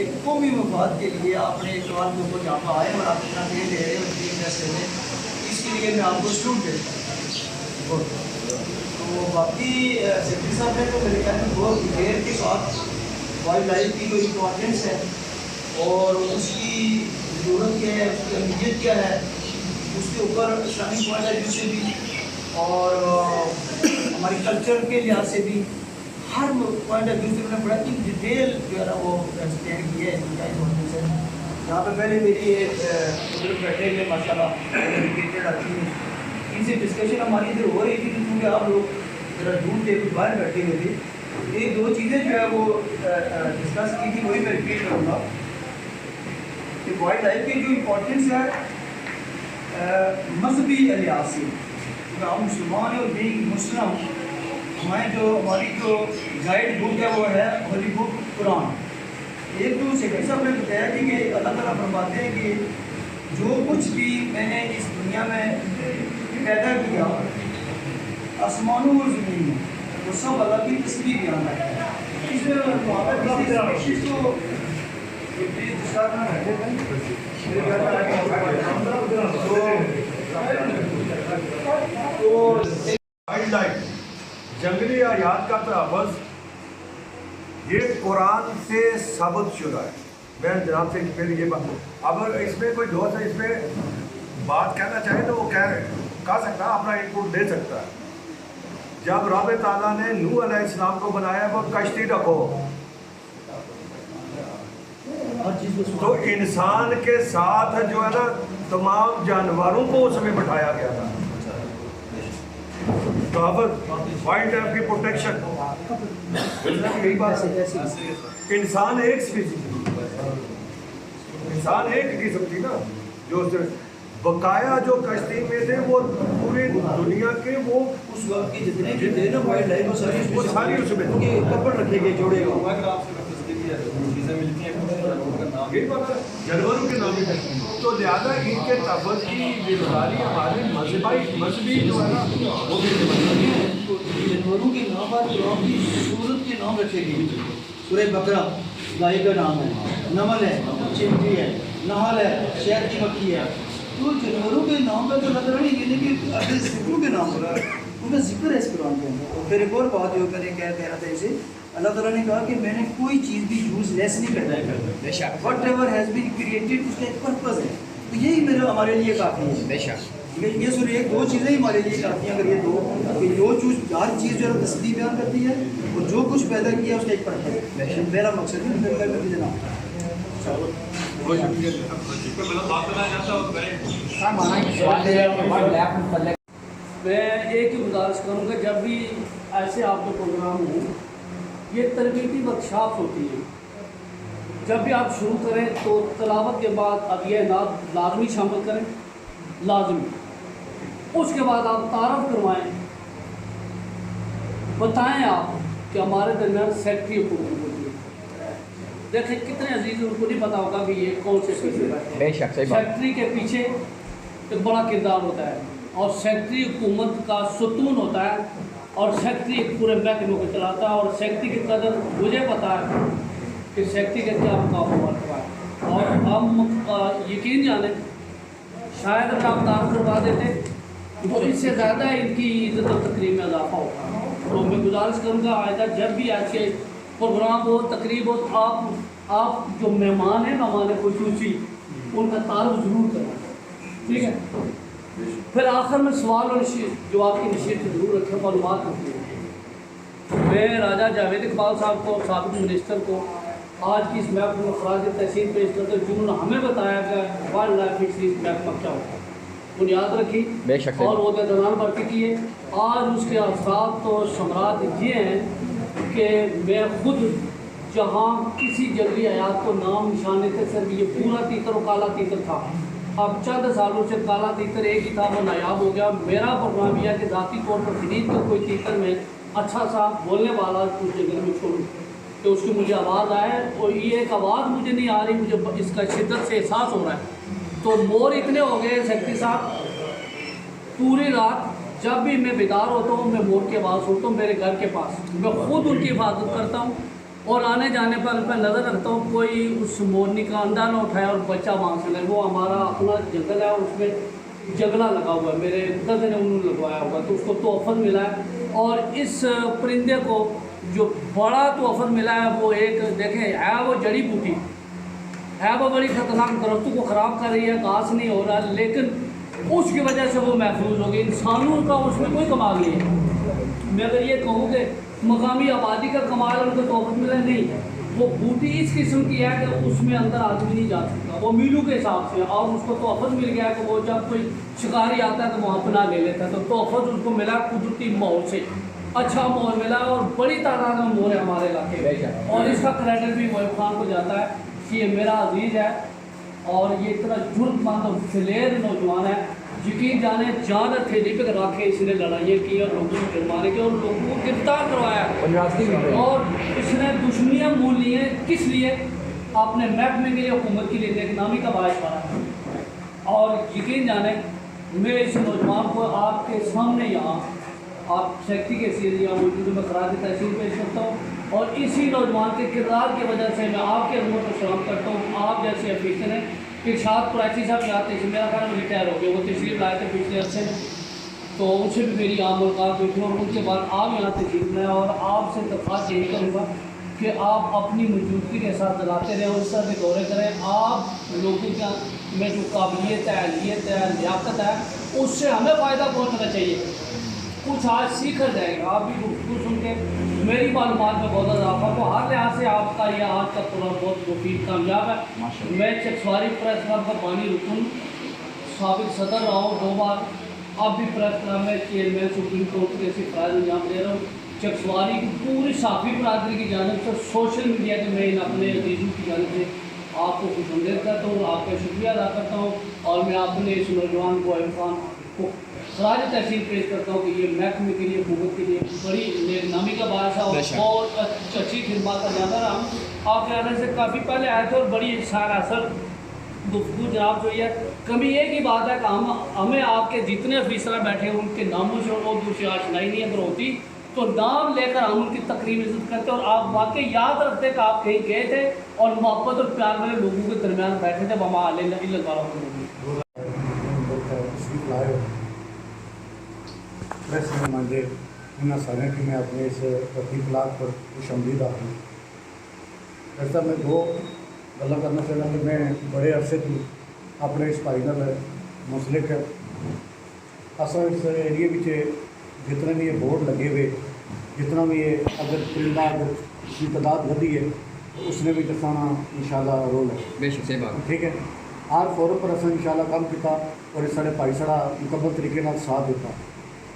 एक कौमी मफाद के लिए आपने एक कॉल के ऊपर यहाँ पर आए और आप इतना देर ले रहे हैं और इन्वेस्ट कर रहे हैं इसके लिए मैं आपको सलूट देता हूँ। तो बाकी सेक्रेटरी साहब ने तो मेरे ख्याल में बहुत डिटेल के साथ वाइल्ड लाइफ की जो इम्पोर्टेंस है और उसकी ज़रूरत क्या है उसकी अहमियत क्या है उसके ऊपर इस्लामिक पॉइंट ऑफ व्यू से भी और हमारी कल्चर के लिहाज से भी हर पॉइंट ऑफ व्यू से मैंने बड़ा ही डिटेल जो है ना वो एक्सप्लेन किया है इनका इम्पोर्टेंस है। यहाँ पे पहले मेरी बुजुर्ग बैठे हुए माशाल्लाह एजुकेटेड अच्छी इनसे डिस्कशन हमारी इधर हो रही थी क्योंकि आप लोग जरा दूर थे कुछ बाहर बैठे हुए थे ये दो चीज़ें जो है वो डिस्कस की थी वही मैं रिपीट करूँगा कि वाइल्ड लाइफ की जो इम्पोर्टेंस है मजहबी लिहाज से क्योंकि हम मुसलमान हैं और बीइंग मुस्लिम हमारी जो गाइड बुक है वो है होली बुक कुरान। एक तो सेक्रेटरी साहब ने बताया कि अल्लाह ताला फरमाते हैं कि जो कुछ भी मैंने इस दुनिया में पैदा किया आसमानों और ज़मीन में वो सब अल्लाह की तस्वीर बयान करता है। इसमें वहाँ पर किसी को प्लीज़ डिस्टर्ब ना करें तो वाइल्ड लाइफ जंगली आयात का तहफ़्फ़ुज़ ये कुरान से साबित शुदा है। मैं जनाब से फिर ये बात, अगर इसमें कोई दोस्त है इसमें बात कहना चाहे तो वो कह सकता है, अपना इनपुट दे सकता है। जब रब ताला ने नूह अलैहिस्सलाम को बनाया वो कश्ती रखो, तो इंसान के साथ जो है ना तमाम जानवरों को उसमें बैठाया गया था। वाइल्ड लाइफ की प्रोटेक्शन, यही बात है। इंसान एक स्पीसीज, इंसान एक किस्म थी ना, जो बकाया जो कश्ती में थे वो पूरी दुनिया के वो उस वक्त के जितने भी थे ना वाइल्ड लाइफ वो सारी उसमें उनके कपड़ रखे गए जोड़े जानवरों के नाम है। तो लिहाजा इनके तहफ़्फ़ुज़ की जिम्मेदारी हमारे मजहबी जो है ना वो भी जानवरों के नाम पर की सूरत के नाम रखे गए। सूरह बकरा गाय का नाम है, नमल है, चिमटी है, नहल है, शहद की मक्खी है। तो जानवरों के नाम पर तो नजर नहीं, ये कि अगर जिक्रों के नाम पर उनका जिक्र है इस कुरान के अंदर। और फिर एक और बात जो मैंने क्या कह रहा था इसे, अल्लाह ताला ने कहा कि मैंने कोई चीज़ भी यूज़लेस नहीं करना है, whatever has been created उसका एक पर्पज़ है। तो यही मेरा हमारे लिए काफ़ी है। ये सिर्फ एक दो चीज़ें ही हमारे लिए काफ़ी हैं। अगर ये दो चीज़ हर चीज़ जो है तस्दीक बयान करती है और जो कुछ पैदा किया उसका एक पर्पज़ है। मेरा मकसद है जनाब। मैं एक ही गुजारिश करूँगा, जब भी ऐसे आपके प्रोग्राम हो, ये तरबीती वर्कशॉप होती है, जब भी आप शुरू करें तो तलावत के बाद अब ये नात लाजमी शामिल करें, लाजमी। उसके बाद आप तारफ़ करवाएं, बताएं आप कि हमारे दरमियान सेक्रेटरी हुकूमत होती है। देखें कितने अजीज़, उनको नहीं पता होगा कि ये कौन से सेक्रेटरी के पीछे एक बड़ा किरदार होता है, और सेक्रेटरी हुकूमत का सुतून होता है, और सेक्रेटरी एक पूरे महकमे को चलाता है। और सेक्रेटरी की कदर मुझे पता है कि सेक्रेटरी का क्या मुकाम हुआ है। और हम यकीन जाने शायद अगर आप तार करवा देते तो इससे ज़्यादा इनकी इज़्ज़त और तकरीम में इजाफा होगा। तो मैं गुजारिश करूँगा आइंदा जब भी ऐसे प्रोग्राम हो, तकरीब हो, तो आप जो मेहमान हैं, मेहमान खुसूसी, उनका तारुफ ज़रूर करें, ठीक है। फिर आखिर में सवाल और जवाब की नशीर जरूर रखें, मालूमात होती है। मैं राजा जावेद इकबाल साहब को, साबिक़ मिनिस्टर को आज की इस महफ़िल में ख़राज तहसीन पेश करते हैं, जिन्होंने हमें बताया कि वाइल्ड लाइफ फिशरीज महकमा क्या होता है, बुनियाद रखी और वो दौरान भर्ती किए। आज उसके असरात तो समरात ये हैं कि मैं खुद जहाँ किसी जंगली हयात को नाम निशाने थे, सिर्फ ये पूरा तीतर और काला तीतर था। अब चंद सालों से काला तीतर एक ही था, वो नायाब हो गया। मेरा प्रोग्राम यह है कि ज़ाती तौर पर खरीद कर कोई तीतर में अच्छा सा बोलने वाला उस जगह में छोड़ूँ कि उसकी मुझे आवाज़ आए, और ये एक आवाज़ मुझे नहीं आ रही, मुझे इसका शिद्दत से एहसास हो रहा है। तो मोर इतने हो गए सेक्रेटरी साहब, पूरी रात जब भी मैं बेदार होता हूँ मैं मोर की आवाज़ सुनता हूँ मेरे घर के पास। मैं खुद उनकी हिफाजत करता हूँ और आने जाने पर मैं नज़र रखता हूँ कोई उस मोरनी का अंडा ना उठाए और बच्चा वहाँ से ले। वो हमारा अपना जंगल है, उसमें जंगला लगा हुआ है, मेरे दादा ने उन्होंने लगवाया हुआ, तो उसको तोहफ़त मिला है। और इस परिंदे को जो बड़ा तोहफ़त मिला है वो एक देखें है, वो जड़ी बूटी है, वो बड़ी ख़तरनाक, दरख्तों को ख़राब कर रही है, घास नहीं हो रहा, लेकिन उसकी वजह से वो महफूज हो गई। इंसानों का उसमें कोई कमाल नहीं है। मैं अगर ये कहूँ कि मकामी आबादी का कमाल उनको तोहफ़त मिला, नहीं, वो बूटी इस किस्म की है कि उसमें अंदर आदमी नहीं जा सकता, वो मीलू के हिसाब से, और उसको तोहफ़त मिल गया कि वो जब कोई शिकारी आता है तो वो अपना ले लेता है। तो तोहफ़त उसको मिला कुदरती माहौल से, अच्छा माहौल मिला, और बड़ी तादाद में मोर है हमारे इलाके में। और इसका क्रेडिट भी मोहिब खान को जाता है कि ये मेरा अजीज़ है और ये इतना जुर्ममंद और दिलेर नौजवान है। यकीन जाने जान हथेली पे रख के इसने लड़ाइयाँ की और लोगों को जुर्माने के और लोगों को गिरफ्तार करवाया, और इसने दुश्मनियाँ मूल ली हैं। किस लिए? आपने महकमे के लिए, हुकूमत के लिए नेकनामी का बायस बना। और यकीन जाने मैं इस नौजवान को आपके सामने यहाँ आप सेक्रेटरी के सीरिया मौजूद में खराज तहसील पेश करता हूँ, और इसी नौजवान के किरदार की वजह से मैं आपके अजमत को सलाम करता हूँ। आप जैसे अफीसर हैं, इरशाद कुरैशी साहब यहाँ थे, मेरा ख्याल रिटायर हो गए, वो तशरीफ लाए थे पिछले अरसे में, तो उनसे भी मेरी आम मुलाकात हुई थी और उनके बाद आप यहाँ तशरीफ लाए और आपसे दरख्वास्त यही करूँगा कि आप अपनी मौजूदगी के साथ दिलाते रहें और इस तरह के दौरे करें। आप लोगों का में जो काबिलियत है, अहलियत है, लियाकत है, उससे हमें फ़ायदा पहुँचना चाहिए। कुछ आज सीखा जाएगा। आप भी गुफ्तगू सुन के मेरी मालूमात में बहुत इजाफा, तो हर लिहाज से आपका ये आज का प्रोग्राम बहुत मुफीद कामयाब है। मैं चकसवारी प्रेस क्लब का बानी रुकन साबिक सदर रहा हूँ 2 बार, अब भी प्रेस क्लब में चेयरमैन सुप्रीम कोर्ट के ऐसी फ़राइज़ अंजाम दे रहा हूँ। चकसवारी की पूरी साफ़ी बरादरी की जानिब से, सोशल मीडिया के मैं अपने अजीज़ों की जानिब से आपको खुशामदीद करता हूँ, आपका शुक्रिया अदा करता हूँ और मैं अपने इस नौजवान को अयूब खान को खराज तहसीन पेश करता हूँ कि ये महकमे के लिए, हुकूमत के लिए बड़ी नेकनामी का बायस है और अच्छी खिदमत का ज़्यादा रहा हूँ। आपके आने से काफ़ी पहले आए थे और बड़ी सरासर गुफ्तगू जनाब जो है। कमी एक ही बात है कि हमें आपके जितने अफीसर बैठे हैं उनके नामों से और दूसरी आशनाई नहीं अगर होती तो नाम लेकर हम उनकी तकरीब इज्जत करते और आप वाकई याद रखते कि आप कहीं गए थे और मोहब्बत और प्यार वाले लोगों के दरमियान बैठे थे। वहाँ प्रेस में नुमाइंदे इन सारे की मैं अपने इस वक्ती ब्लाक पर खुशामदीद हूँ। ऐसा मैं 2 गल्लां करना चाहता कि मैं बड़े अरसे तो अपने इस भाई नाल मुंसलिक है। असा इस एरिए में जितने भी ये बोर्ड लगे हुए, जितना भी ये अगर परिंदा अगर की तादाद वधी है तो उसने भी दसाना इंशाल्लाह रोल है। बेशक सही बात, ठीक है। हर फोरम पर असें इंशाल्लाह काम किया और इस साढ़े भाई साढ़ा मुकम्मल तरीके नाल साथ दिता।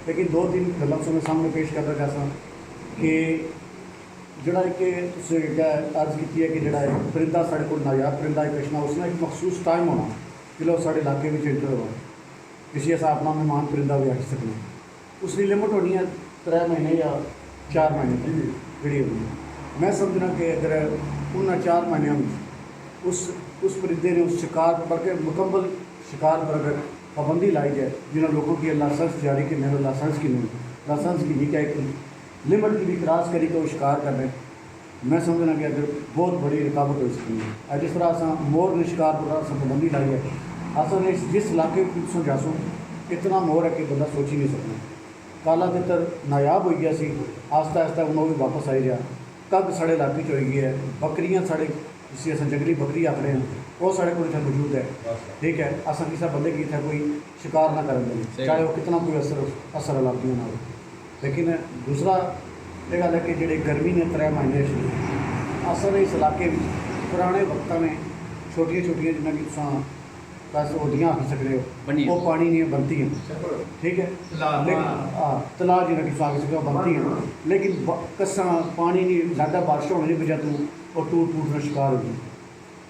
लेकिन 2-3 गल्लां तुहाडे सामने पेश करना चाहता कि जोड़ा कि अर्ज की है कि जोड़ा परिंदा साढ़े को नायाब परिंदा कशना उसने एक मखसूस टाइम होना जिसलै साढ़े इलाके में एंटर हुआ, जिसी अस अपना मेहमान परिंदा भी आखी सकते। उसकी लिमिट होनी है 3 महीने या 4 महीने तक जी होनी है। मैं समझना कि अगर उन 4 महीनों में उस परिंदे ने उस शिकार पर के मुकम्मल शिकार पर अगर पाबंदी लाई जाए, जिन्होंने लोगों की लाइसेंस जारी की नहीं, लाइसेंस की नहीं क्या एक लिमिट की भी क्रॉस करी तो शिकार करने, मैं समझना कि अगर बहुत बड़ी रुकावट हो सकती है। जिस तरह अस मोर ने शिकार पर पाबंदी लाई है, असल जिस इलाके पिछों जासों इतना मोर है कि बंदा सोच ही नहीं सकता। काला तितर नायाब हो गया सी, आस्ता आस्ता हूँ भी वापस आई जा। कग साढ़े इलाके हो गई है, बकरियाँ साढ़े जिसी अस जंगली बकरी आखने हैं वो साढ़े को इतना मौजूद है। ठीक है, असा किसी बंदे की इतना कोई शिकार ना कर दें, चाहे वो कितना कोई असर लातियों ना हो। लेकिन दूसरा ये गल है कि जी गर्मी ने 3 महीने असल इस इलाके में पुराने वक्तों में छोटिया छोटिया जिन्हें कि बस ओडियाँ आखी सकते हो, वो पानी नहीं बनती हैं। ठीक है, लेकिन तलाब जिन्हें कि आखी सकते हो बनती हैं, लेकिन कसा पानी नहीं ज़्यादा बारिश होने की वजह तो वो टूटना शिकार होगी।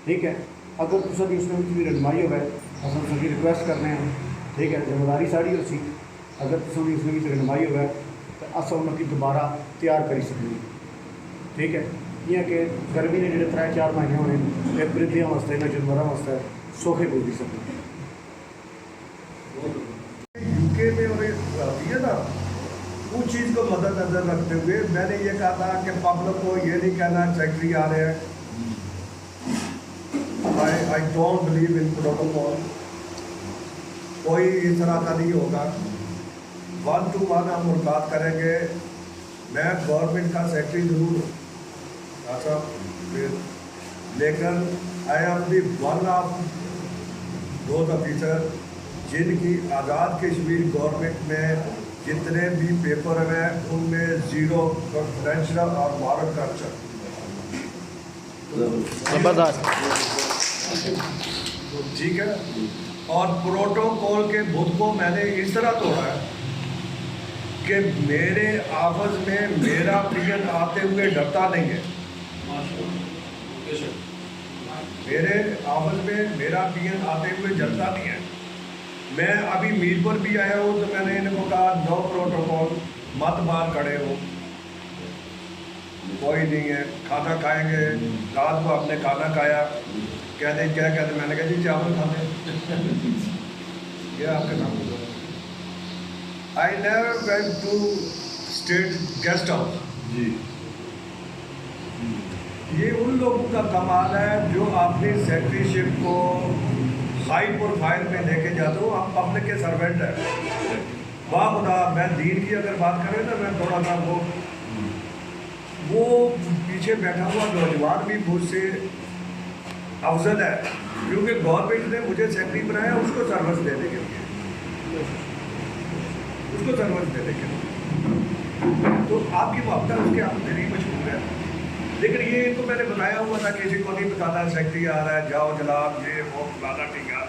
ठीक है, अगर तुम भी उसमें भी रहनुमाई हो अस सभी रिक्वेस्ट करने हैं। ठीक है, जिम्मेदारी साड़ी उसी अगर तुम भी उसमें भी रहनुमाई हो तो अस उनकी दोबारा तैयार कर सकते। ठीक है, जियां कि गर्मी ने जो 3-4 महीने होने परिंदियों वास्ते ना जानवरों वास्ते सोखे पुजी सकते। यूके में और ना उस चीज़ को मद्देनजर रखते हुए मैंने ये कहा था कि पब्लिक को ये नहीं कहना सेक्रेटरी आ रहे हैं। I don't believe in protocol, कोई इस तरह का नहीं होगा। 1 to 1 हम मुलाकात करेंगे। मैं गवर्नमेंट का सेक्रेटरी जरूर हूँ, अच्छा, लेकिन I am the one of those officer जिनकी आज़ाद कश्मीर गवर्नमेंट में जितने भी पेपर हैं उनमें 0 कॉन्फिडेंशियल और मॉरल कल्चर। ठीक है, और प्रोटोकॉल के बुत को मैंने इस तरह तोड़ा है कि मेरे ऑफिस में मेरा पीएन आते हुए डरता नहीं है। मेरे ऑफिस में मेरा पीएन आते हुए डरता नहीं है। मैं अभी मीरपुर भी आया हूँ तो मैंने इनको कहा नो प्रोटोकॉल, मत बाहर खड़े हो, कोई नहीं है। खाना खाएंगे, रात को आपने खाना खाया, कहते क्या कहते, मैंने कहा जी चावल खाते ये आपके सामने। I never went to state guest house जी। ये उन लोगों का कमाल है जो अपनी सेक्रेटरीशिप को हाई प्रोफाइल में लेके जाते हो। हम पब्लिक के सर्वेंट हैं, वाह खुदा, मैं दीन की अगर बात करें ना, मैं थोड़ा सा वो पीछे बैठा हुआ नौजवान भी मुझसे अफजल है, क्योंकि गवर्नमेंट ने मुझे सेक्रेटरी बनाया उसको सर्विस देने के लिए, उसको सर्विस देने के लिए। तो आपकी मोहब्बत उसके आप मेरी मशहूर है, लेकिन ये तो मैंने बताया हुआ था, किसी को नहीं बताना सेक्रेटरी आ रहा है, जाओ जनाब ये वो फलाना टीका,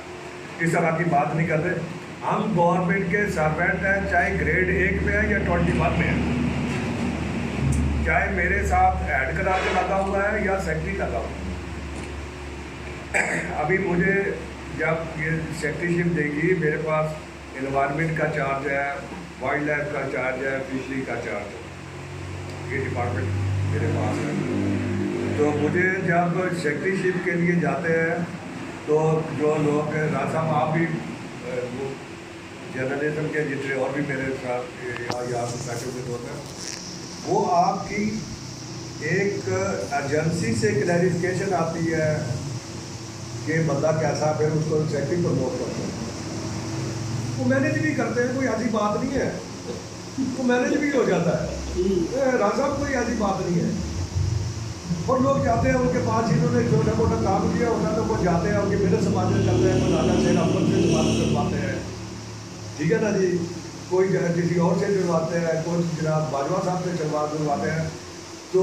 इस तरह की बात नहीं कर रहे। हम गवर्नमेंट के सर्वेंट हैं, चाहे ग्रेड 1 में है या 21 में है, चाहे मेरे साथ हेड करा के लगा हुआ है या सेक्रेटरी लगा हुआ है। अभी मुझे जब ये सेक्रेटरीशिप देगी, मेरे पास एनवायरनमेंट का चार्ज है, वाइल्ड लाइफ का चार्ज है, फिशरी का चार्ज है, ये डिपार्टमेंट मेरे पास है। तो मुझे जब सेक्रेटरीशिप के लिए जाते हैं तो जो लोग राजा आप भी वो जर्नलिज्म के जितने और भी मेरे साथ यहाँ बैठे हुए लोग हैं, वो आपकी एक एजेंसी से क्लैरिफिकेशन आती है कि बंदा कैसा, फिर उसको सेक्रेटरी प्रमोट करते हैं, वो मैनेज भी करते हैं, कोई ऐसी बात नहीं है, वो मैनेज भी हो जाता है। राजा कोई ऐसी बात नहीं है। और लोग जाते हैं उनके पास, जिन्होंने छोटा मोटा काम किया होता है तो वो जाते हैं, उनके मेरे समाज में करते हैं, कोई राजा से अफसर से बात करवाते हैं, ठीक है ना जी, कोई किसी और से करवाते हैं, कोई जनाब बाजवा साहब से करवाते हैं, तो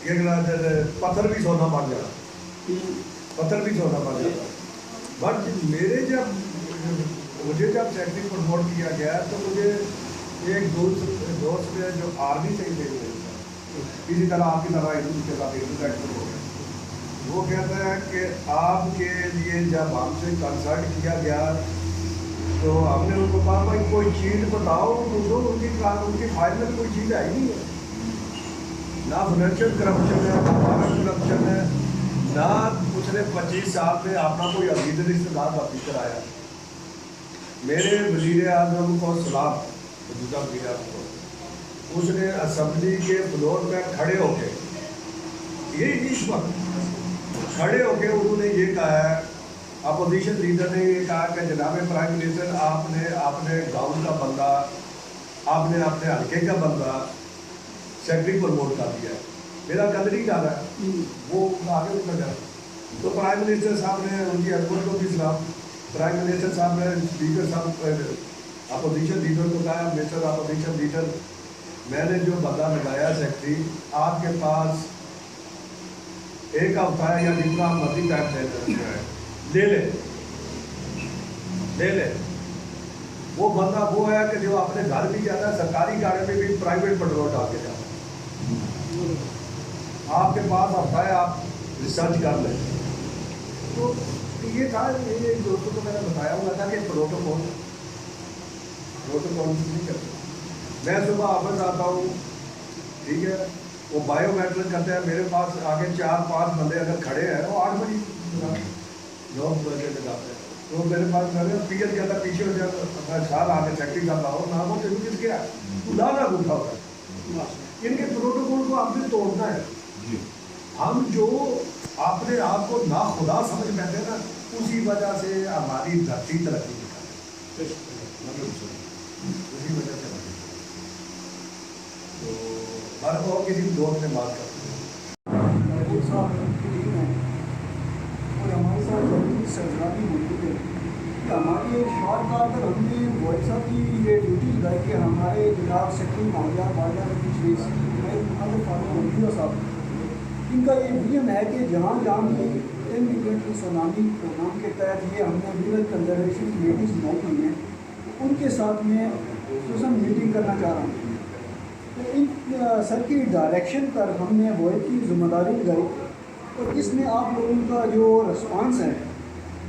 क्या कहते हैं, पत्थर भी सोना बन जाता, पत्थर भी सोना बन जाता। बट मुझे जब सेक्रेटरी प्रमोट किया गया तो मुझे एक दोस्त ने जो आर्मी से ही ले किसी तरह आपकी तरह के साथ इंटरेक्ट हो गया, वो कहता है कि आपके लिए जब हमसे कंसल्ट किया गया तो हमने उनको कहा भाई कोई चीज़ बताओ, तो उनकी फाइल में कोई चीज़ आई नहीं है, ना फाइनेंशियल करप्शन है, ना मारक करप्शन है, ना पिछले 25 साल में अपना कोई अजीज रिश्तेदार वापस कराया। मेरे वज़ीर आज़म को सलाम, मौजूदा वज़ीर आज़म को, उसने असेंबली के फ्लोर पर खड़े होके, यही इस वक्त खड़े होके उन्होंने ये कहा है, अपोजिशन लीडर ने ये कहा कि जनाब प्राइम मिनिस्टर, आपने अपने गांव का बंदा, आपने अपने हल्के का बंदा सेक्रेटरी प्रमोट कर दिया है, मेरा कदर ही डाला है, वो आगे निकल गया। तो प्राइम मिनिस्टर साहब ने, उनकी हस्बैंड को भी सलाम, प्राइम मिनिस्टर साहब ने स्पीकर साहब अपोजिशन लीडर को कहा, मिस्टर अपोजिशन लीडर, मैंने जो बंदा लगाया सेक्रेटरी, आपके पास एक हफ्ता है या जितना मर्जी टाइम ले ले। वो बंदा वो है कि जो अपने घर भी जाता है, सरकारी गाड़ी में भी प्राइवेट पेट्रोल डाल के जाता है, आपके पास हफ्ता है, आप रिसर्च कर लें। तो ये था, ये दोस्तों को मैंने बताया हुआ था कि प्रोटोकॉल नहीं करते। मैं सुबह ऑफिस आता हूँ, ठीक है, वो बायोमेट्रिक करते हैं, मेरे पास आगे 4-5 बंदे अगर खड़े हैं, वो 8 बजे 9 बजे लगाते हैं, तो मेरे पास पीएल कहता है पीछे हो जाए, अपना साल आगे सेक्रेटरी का लाओ ना, वो तेरू किस गया लाना उठा होता है। इनके प्रोटोकॉल को आपने तोड़ना है। हम जो अपने आप को ना खुदा समझ बैठे ना, उसी वजह से हमारी धरती तरक्की निकाले, उसी वजह से। तो हर और किसी दोस्त से बात करते हैं और हमारे साथ सरजरा भी मौजूद है कि हमारी एक शॉर्ट कॉल पर हमने वॉइस साहब की ये ड्यूटी लगाई कि हमारे जनाब सेक्रेटरी माहिया बाजा फारूक साहब, इनका ये विजन है कि जहाँ जहाँ भी 10 मिलियन की सुनामी प्रोग्राम के तहत ये हमने रूरल कंजर्वेशन कमेटीज बनाई हुई हैं, उनके साथ में सोशल मीटिंग करना चाह रहा हूँ। तो इन सर की डायरेक्शन पर हमने वॉइस की जिम्मेदारी लगाई, और इसमें आप लोगों का जो रिस्पांस है,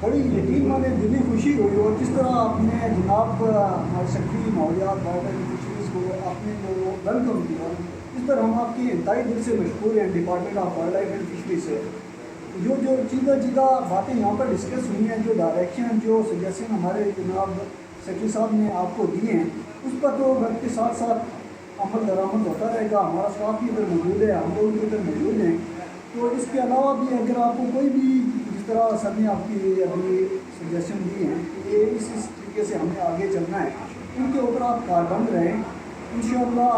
बड़ी यकीन माने दिली खुशी हुई। और जिस तरह आपने जनाब हमारे सेक्रेटरी माहौलियात बर्ड एंड फिशरीज़ को आपने जो वेलकम किया, इस पर हम आपकी इंतहाई दिल से मशहूर हैं department of wild life and fisheries से। जो चीज़ा बातें यहाँ पर डिस्कस हुई हैं, जो डायरेक्शन जो सजेशन हमारे जनाब सेक्रेटरी साहब ने आपको दिए हैं, उस पर तो वक्त के साथ साथ अमल दरामद होता रहेगा। हमारा स्टाफ भी इधर मौजूद है, हम लोग भी इधर मौजूद हैं। तो इसके अलावा भी अगर आपको कोई भी, जिस तरह सर ने आपकी अभी सजेशन दी हैं कि ये इस तरीके طریقے سے ہمیں آگے چلنا ہے، ان کے اوپر آپ کاربند رہیں انشاءاللہ۔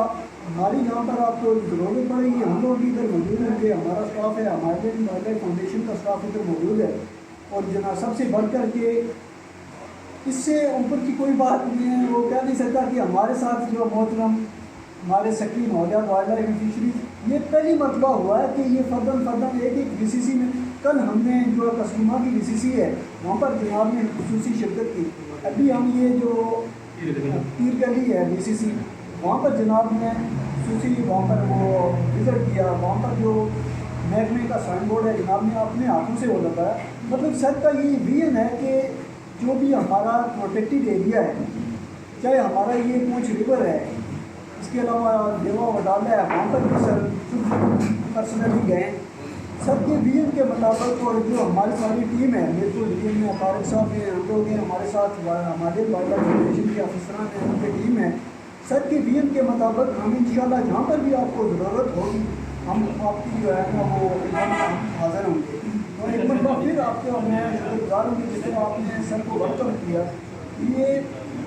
ہماری یہاں پر آپ کو ضرورت پڑے گی، ہم لوگ بھی ادھر موجود ہوں گے، ہمارا اسٹاف ہے، ہمارے وائلڈ لائف فاؤنڈیشن کا اسٹاف ادھر موجود ہے، اور جناب سب سے بڑھ کر کے اس سے اوپر کی کوئی بات نہیں ہے، وہ کہہ نہیں سکتا کہ ہمارے ساتھ جو محترم ہمارے سیکٹری مہوجہ وائلڈ لائف فشریز، یہ پہلی مرتبہ ہوا ہے کہ یہ فرداً ایک وی سی سی میں، کل ہم نے جو کسٹوما کی وی سی سی ہے وہاں پر جناب نے خصوصی شرکت کی، ابھی ہم یہ جو پیر گلی ہے وی سی سی وہاں پر جناب نے خصوصی وہاں پر وہ وزٹ کیا، وہاں پر جو محکمے کا سائن بورڈ ہے جناب نے اپنے ہاتھوں سے وہ لگایا۔ مطلب سر کا یہ ویژن ہے کہ جو بھی ہمارا پروٹیکٹیڈ ایریا ہے، چاہے ہمارا یہ پونچھ ریور ہے، اس کے علاوہ دیوا وڈالہ ہے، وہاں پر بھی سر پرسنلی گئے سب کے ویژن کے مطابق، اور جو ہماری ساری ٹیم ہے میرے کو ٹیم میں طارق صاحب ہیں، ہم لوگ ہیں، ہمارے ساتھ ہمارے وائلڈ لائف فاؤنڈیشن کے افسران ہیں، ان کی ٹیم ہے، سب کے ویژن کے مطابق ہم انشاءاللہ جہاں پر بھی آپ کو ضرورت ہوگی ہم آپ کی جو ہے نا وہ حاضر ہوں گے۔ اور ایک مرتبہ پھر آپ کے میں شکر گزار ہوں کہ جس طرح آپ نے سر کو ویلکم کیا، یہ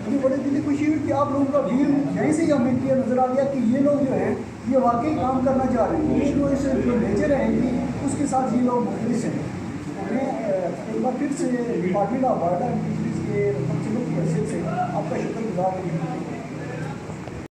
مجھے بڑی دلی خوشی ہوئی کہ آپ لوگوں کا ویژن یہیں سے ہمیں کیا نظر آ گیا کہ یہ لوگ جو ہیں یہ واقعی کام کرنا چاہ رہے ہیں، اس لوگ سے جو نیچر ہے کہ اس کے ساتھ یہ لوگ مخلص ہیں۔ ہمیں ایک بار پھر سے department of wildlife fisheries کے منصوبوں کی حیثیت سے آپ کا شکر گزار ہوں۔